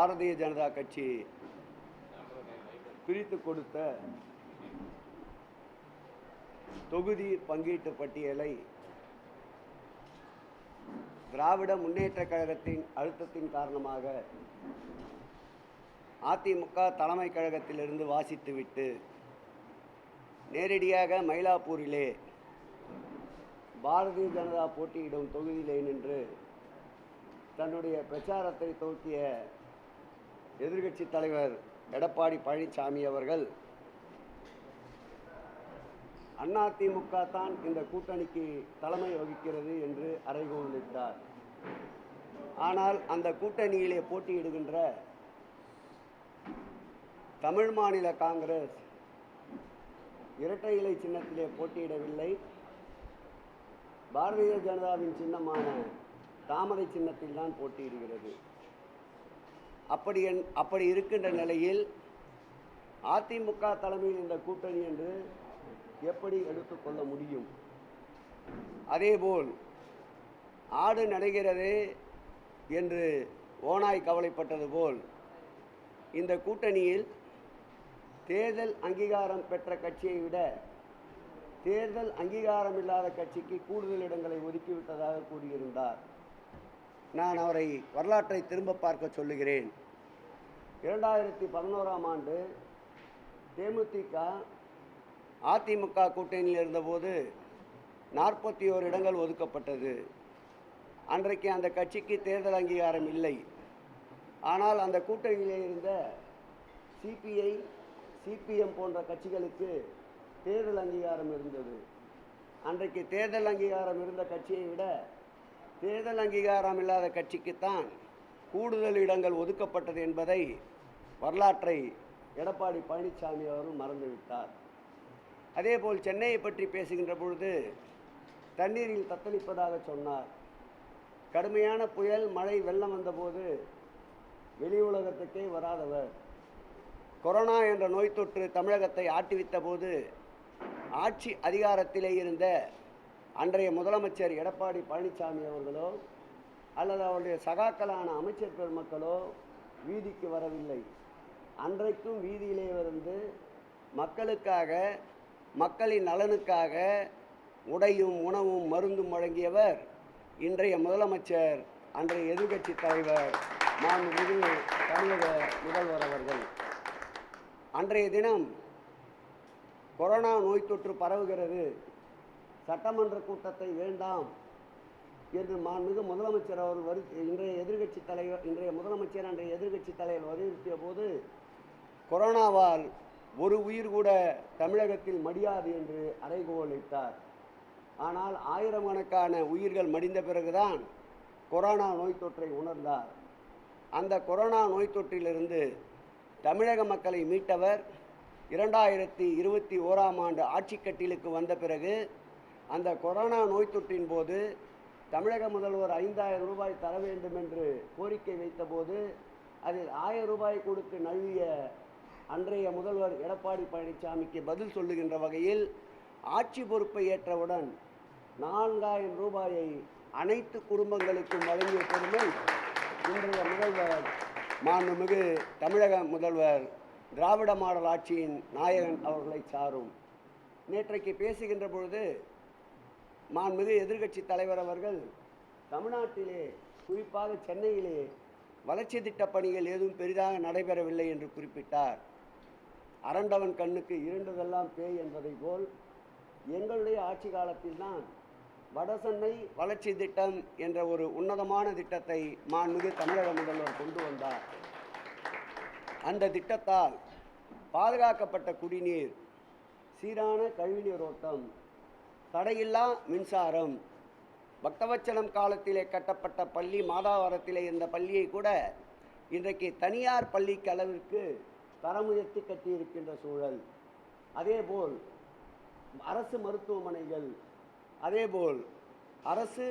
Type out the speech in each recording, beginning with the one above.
பாரதிய ஜனதா கட்சி பிரித்து கொடுத்த தொகுதி பங்கீட்டு பட்டியலை திராவிட முன்னேற்ற கழகத்தின் அழுத்தத்தின் காரணமாக அதிமுக தலைமை கழகத்திலிருந்து வாசித்துவிட்டு நேரடியாக மயிலாப்பூரிலே பாரதிய ஜனதா போட்டியிடும் தொகுதியிலே நின்று தன்னுடைய பிரச்சாரத்தை துவக்கிய எதிர்க்கட்சி தலைவர் எடப்பாடி பழனிசாமி அவர்கள் அதிமுக தான் இந்த கூட்டணிக்கு தலைமை வகிக்கிறது என்று அறைகூவலிட்டார். ஆனால் அந்த கூட்டணியிலே போட்டியிடுகின்ற தமிழ் மாநில காங்கிரஸ் இரட்டை இலை சின்னத்திலே போட்டியிடவில்லை, பாரதிய ஜனதாவின் சின்னமான தாமரை சின்னத்தில் தான் போட்டியிடுகிறது. அப்படி இருக்கின்ற நிலையில் அதிமுக தலைமையில் இந்த கூட்டணி என்று எப்படி எடுத்துக்கொள்ள முடியும்? அதேபோல் ஆடு நடைகிறதே என்று ஓநாய் கவலைப்பட்டது போல் இந்த கூட்டணியில் தேர்தல் அங்கீகாரம் பெற்ற கட்சியை விட தேர்தல் அங்கீகாரம் இல்லாத கட்சிக்கு கூடுதல் இடங்களை ஒதுக்கிவிட்டதாக கூறியிருந்தார். நான் அவரை வரலாற்றை திரும்ப பார்க்க சொல்லுகிறேன். 2011ஆம் ஆண்டு தேமுதிக அதிமுக கூட்டணியில் இருந்தபோது 41 இடங்கள் ஒதுக்கப்பட்டது. அன்றைக்கு அந்த கட்சிக்கு தேர்தல் அங்கீகாரம் இல்லை. ஆனால் அந்த கூட்டணியிலே இருந்த சிபிஐ, சிபிஎம் போன்ற கட்சிகளுக்கு தேர்தல் அங்கீகாரம் இருந்தது. அன்றைக்கு தேர்தல் அங்கீகாரம் இருந்த கட்சியை விட தேர்தல் அங்கீகாரம் இல்லாத கட்சிக்குத்தான் கூடுதல் இடங்கள் ஒதுக்கப்பட்டது என்பதை வரலாற்றை எடப்பாடி பழனிசாமி அவர்கள் மறந்துவிட்டார். அதேபோல் சென்னையை பற்றி பேசுகின்ற பொழுது தண்ணீரில் தத்தளிப்பதாக சொன்னார். கடுமையான புயல், மழை, வெள்ளம் வந்தபோது வெளி உலகத்துக்கே வராதவர். கொரோனா என்ற நோய் தொற்று தமிழகத்தை ஆட்டிவித்த போது ஆட்சி அதிகாரத்திலே இருந்த அன்றைய முதலமைச்சர் எடப்பாடி பழனிசாமி அவர்களோ அல்லது அவருடைய சகாக்களான அமைச்சர் பெருமக்களோ வீதிக்கு வரவில்லை. அன்றைக்கும் வீதியிலே இருந்து மக்களுக்காக, மக்களின் நலனுக்காக உடையும் உணவும் மருந்தும் வழங்கியவர் இன்றைய முதலமைச்சர், அன்றைய எதிர்க்கட்சி தலைவர் மாண்புமிகு தமிழக முதல்வர் அவர்கள். அன்றைய தினம் கொரோனா நோய் தொற்று பரவுகிறது, சட்டமன்ற கூட்டத்தை வேண்டாம் என்று மாண்புமிகு முதலமைச்சர் அவர் இன்றைய முதலமைச்சர் அன்றைய எதிர்க்கட்சி தலைவர் வலியுறுத்திய போது கொரோனாவால் ஒரு உயிர் கூட தமிழகத்தில் மடியாது என்று அறைகூவலிட்டார். ஆனால் ஆயிரக்கணக்கான உயிர்கள் மடிந்த பிறகுதான் கொரோனா நோய் தொற்றை உணர்ந்தார். அந்த கொரோனா நோய் தொற்றிலிருந்து தமிழக மக்களை மீட்டவர் 2021ஆம் ஆண்டு ஆட்சிக்கட்டிலுக்கு வந்த பிறகு அந்த கொரோனா நோய் தொற்றின் போது தமிழக முதல்வர் 5000 ரூபாய் தர வேண்டும் என்று கோரிக்கை வைத்தபோது அதில் 1000 ரூபாய் கொடுத்து நழுவிய அன்றைய முதல்வர் எடப்பாடி பழனிசாமிக்கு பதில் சொல்லுகின்ற வகையில் ஆட்சி பொறுப்பை ஏற்றவுடன் 4000 ரூபாயை அனைத்து குடும்பங்களுக்கும் வழங்கிய பெருமை இன்றைய முதல்வர் மாண்புமிகு தமிழக முதல்வர் திராவிட மாடல் ஆட்சியின் நாயகன் அவர்களை சாரும். நேற்றைக்கு பேசுகின்ற பொழுது மாண்புமிகு எதிர்க்கட்சி தலைவர் அவர்கள் தமிழ்நாட்டிலே, குறிப்பாக சென்னையிலே வளர்ச்சி திட்டப் பணிகள் ஏதும் பெரிதாக நடைபெறவில்லை என்று குறிப்பிட்டார். அரண்டவன் கண்ணுக்கு இருண்டதெல்லாம் பேய் என்பதை போல் எங்களுடைய ஆட்சி காலத்தில்தான் வடசென்னை வளர்ச்சி திட்டம் என்ற ஒரு உன்னதமான திட்டத்தை மாண்புமிகு தமிழக முதல்வர் கொண்டு வந்தார். அந்த திட்டத்தால் பாதுகாக்கப்பட்ட குடிநீர், சீரான கழிவுநீர் ஓட்டம், தடையில்லா மின்சாரம், பக்தவச்சலம் காலத்திலே கட்டப்பட்ட பள்ளி, மாதாவரத்திலே இருந்த பள்ளியை கூட இன்றைக்கு தனியார் பள்ளிக்கு அளவிற்கு தரம் உயர்த்தி கட்டியிருக்கின்ற சூழல். அதேபோல் அரசு மருத்துவமனைகள், அதேபோல் அரசு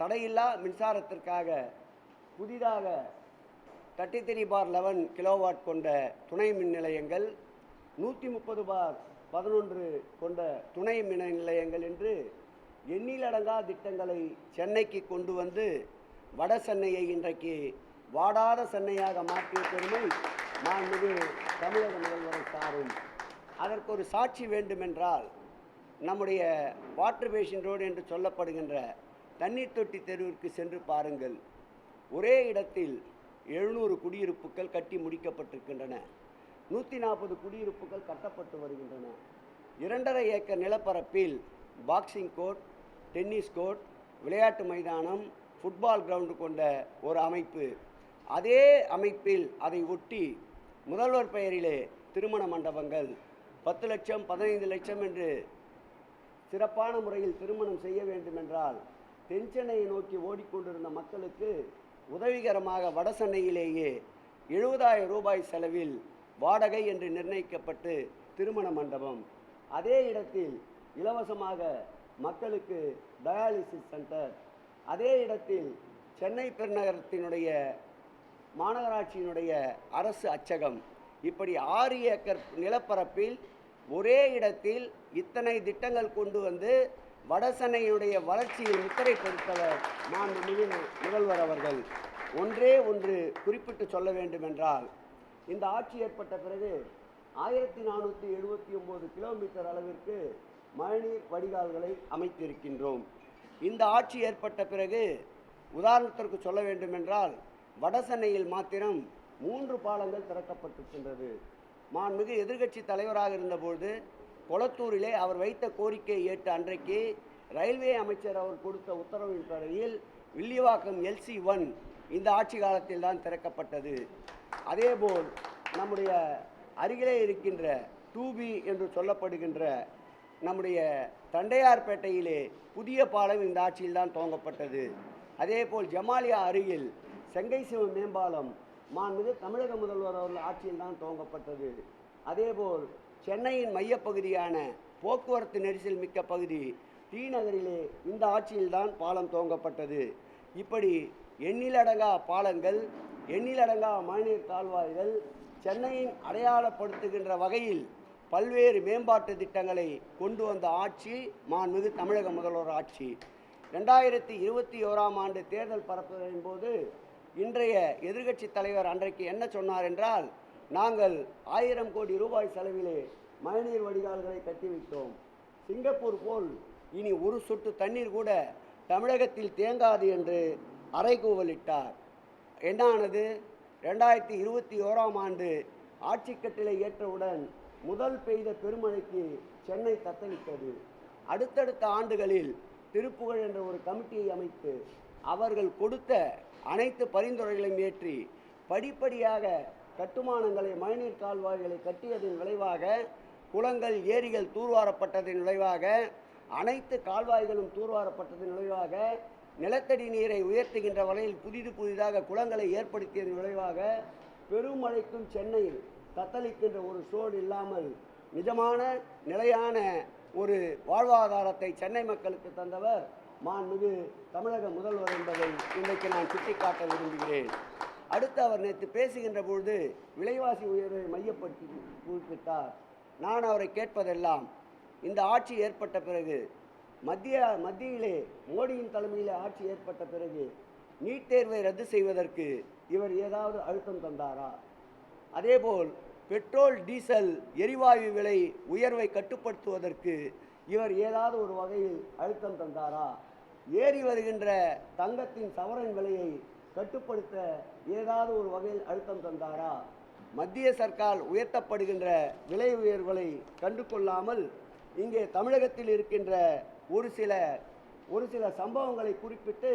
தடையில்லா மின்சாரத்திற்காக புதிதாக 33/11 கிலோவாட் கொண்ட துணை மின் நிலையங்கள், 130/11 கொண்ட துணை மின் நிலையங்கள் என்று எண்ணிலடங்கா திட்டங்களை சென்னைக்கு கொண்டு வந்து வட சென்னையை இன்றைக்கு வாடாத சென்னையாக மாற்றிய பெருமை மாண்புமிகு தமிழக முதல்வரை சாரும். அதற்கு ஒரு சாட்சி வேண்டுமென்றால் நம்முடைய வாட்டர் பேசின் ரோடு என்று சொல்லப்படுகின்ற தண்ணீர் தொட்டி தெருவிற்கு சென்று பாருங்கள். ஒரே இடத்தில் 700 குடியிருப்புகள் கட்டி முடிக்கப்பட்டிருக்கின்றன. 140 குடியிருப்புகள் கட்டப்பட்டு வருகின்றன. 2.5 ஏக்கர் நிலப்பரப்பில் பாக்ஸிங் கோர்ட், டென்னிஸ் கோர்ட், விளையாட்டு மைதானம், ஃபுட்பால் கிரவுண்டு கொண்ட ஒரு அமைப்பு. அதே அமைப்பில் அதை ஒட்டி முதல்வர் பெயரிலே திருமண மண்டபங்கள் 10 லட்சம் 15 லட்சம் என்று சிறப்பான முறையில் திருமணம் செய்ய வேண்டுமென்றால் தென்சென்னையை நோக்கி ஓடிக்கொண்டிருந்த மக்களுக்கு உதவிகரமாக வட சென்னையிலேயே 70,000 ரூபாய் செலவில் வாடகை என்று நிர்ணயிக்கப்பட்டு திருமண மண்டபம். அதே இடத்தில் இலவசமாக மக்களுக்கு டயாலிசிஸ் சென்டர், அதே இடத்தில் சென்னை பெருநகரத்தினுடைய மாநகராட்சியினுடைய அரசு அச்சகம், இப்படி 6 ஏக்கர் நிலப்பரப்பில் ஒரே இடத்தில் இத்தனை திட்டங்கள் கொண்டு வந்து வட சென்னையுடைய வளர்ச்சியில் முத்திரை பதித்தவர் மாண்புமிகு முதல்வர் அவர்கள். ஒன்றே ஒன்று குறிப்பிட்டு சொல்ல வேண்டுமென்றால், இந்த ஆட்சி ஏற்பட்ட பிறகு 1479 கிலோமீட்டர் அளவிற்கு மழைநீர் வடிகால்களை அமைத்திருக்கின்றோம். இந்த ஆட்சி ஏற்பட்ட பிறகு உதாரணத்திற்கு சொல்ல வேண்டுமென்றால் வட சென்னையில் மாத்திரம் 3 பாலங்கள் திறக்கப்பட்டிருக்கின்றது. மாண்புமிகு எதிர்க்கட்சி தலைவராக இருந்தபோது கொளத்தூரிலே அவர் வைத்த கோரிக்கையை ஏற்று அன்றைக்கு ரயில்வே அமைச்சர் அவர் கொடுத்த உத்தரவின் பேரில் வில்லிவாக்கம் LC1 இந்த ஆட்சி காலத்தில் தான் திறக்கப்பட்டது. அதேபோல் நம்முடைய அருகிலே இருக்கின்ற 2B என்று சொல்லப்படுகின்ற நம்முடைய தண்டையார்பேட்டையிலே புதிய பாலம் இந்த ஆட்சியில் தான் துவங்கப்பட்டது. அதேபோல் ஜமாலியா அருகில் செங்கைசிவம் மேம்பாலம் மாண்புமிகு தமிழக முதல்வர் அவர்கள் ஆட்சியில் தான் துவங்கப்பட்டது. அதேபோல் சென்னையின் மையப்பகுதியான போக்குவரத்து நெரிசல் மிக்க பகுதி டி நகரிலே இந்த ஆட்சியில்தான் பாலம் துவங்கப்பட்டது. இப்படி எண்ணிலடங்கா பாலங்கள், எண்ணிலடங்கா மழைநீர் கால்வாய்கள், சென்னையின் அடையாளப்படுத்துகின்ற வகையில் பல்வேறு மேம்பாட்டு திட்டங்களை கொண்டு வந்த ஆட்சி மாண்புமிகு தமிழக முதல்வர் ஆட்சி. 2021ஆம் ஆண்டு தேர்தல் பரப்புரையின் போது இன்றைய எதிர்க்கட்சி தலைவர் அன்றைக்கு என்ன சொன்னார் என்றால், நாங்கள் 1000 கோடி ரூபாய் செலவிலே மழைநீர் வடிகால்களை கட்டிவிட்டோம். சிங்கப்பூர் போல் இனி ஒரு சொட்டு தண்ணீர் கூட தமிழகத்தில் தேங்காது என்று அறைகூவலிட்டார். என்ன ஆனது? 2021ஆம் ஆண்டு ஆட்சி கட்டிலை ஏற்றவுடன் முதல் பெய்த பெருமழைக்கு சென்னை தத்தளித்தது. அடுத்தடுத்த ஆண்டுகளில் திருப்புகழ் என்ற ஒரு கமிட்டியை அமைத்து அவர்கள் கொடுத்த அனைத்து பரிந்துரைகளையும் ஏற்றி படிப்படியாக கட்டுமானங்களை, மழைநீர் கால்வாய்களை கட்டியதன் விளைவாக குளங்கள், ஏரிகள் தூர்வாரப்பட்டதன் விளைவாக, அனைத்து கால்வாய்களும் தூர்வாரப்பட்டதன் விளைவாக, நிலத்தடி நீரை உயர்த்துகின்ற வகையில் புதிதாக குளங்களை ஏற்படுத்தியதன் விளைவாக பெருமழைக்கும் சென்னை தத்தளிக்கின்ற ஒரு சூழல் இல்லாமல் நிஜமான நிலையான ஒரு வாழ்வாதாரத்தை சென்னை மக்களுக்கு தந்தவர் மாண்புமிகு தமிழக முதல்வர் என்பதை இன்றைக்கு நான் சுட்டிக்காட்ட விரும்புகிறேன். அடுத்து அவர் நேற்று பேசுகின்ற பொழுது விலைவாசி உயர்வை மையப்படுத்தி குறிப்பிட்டார். நான் அவரை கேட்பதெல்லாம், இந்த ஆட்சி ஏற்பட்ட பிறகு மத்தியிலே மோடியின் தலைமையில் ஆட்சி ஏற்பட்ட பிறகு நீட் தேர்வை ரத்து செய்வதற்கு இவர் ஏதாவது அழுத்தம் தந்தாரா? அதேபோல் பெட்ரோல், டீசல், எரிவாயு விலை உயர்வை கட்டுப்படுத்துவதற்கு இவர் ஏதாவது ஒரு வகையில் அழுத்தம் தந்தாரா? ஏறி வருகின்ற தங்கத்தின் சவரன் விலையை கட்டுப்படுத்த ஏதாவது ஒரு வகையில் அழுத்தம் தந்தாரா? மத்திய சர்க்கார் உயர்த்தப்படுகின்ற விலை உயர்வுகளை கண்டு கொள்ளாமல் இங்கே தமிழகத்தில் இருக்கின்ற ஒரு சில சம்பவங்களை குறிப்பிட்டு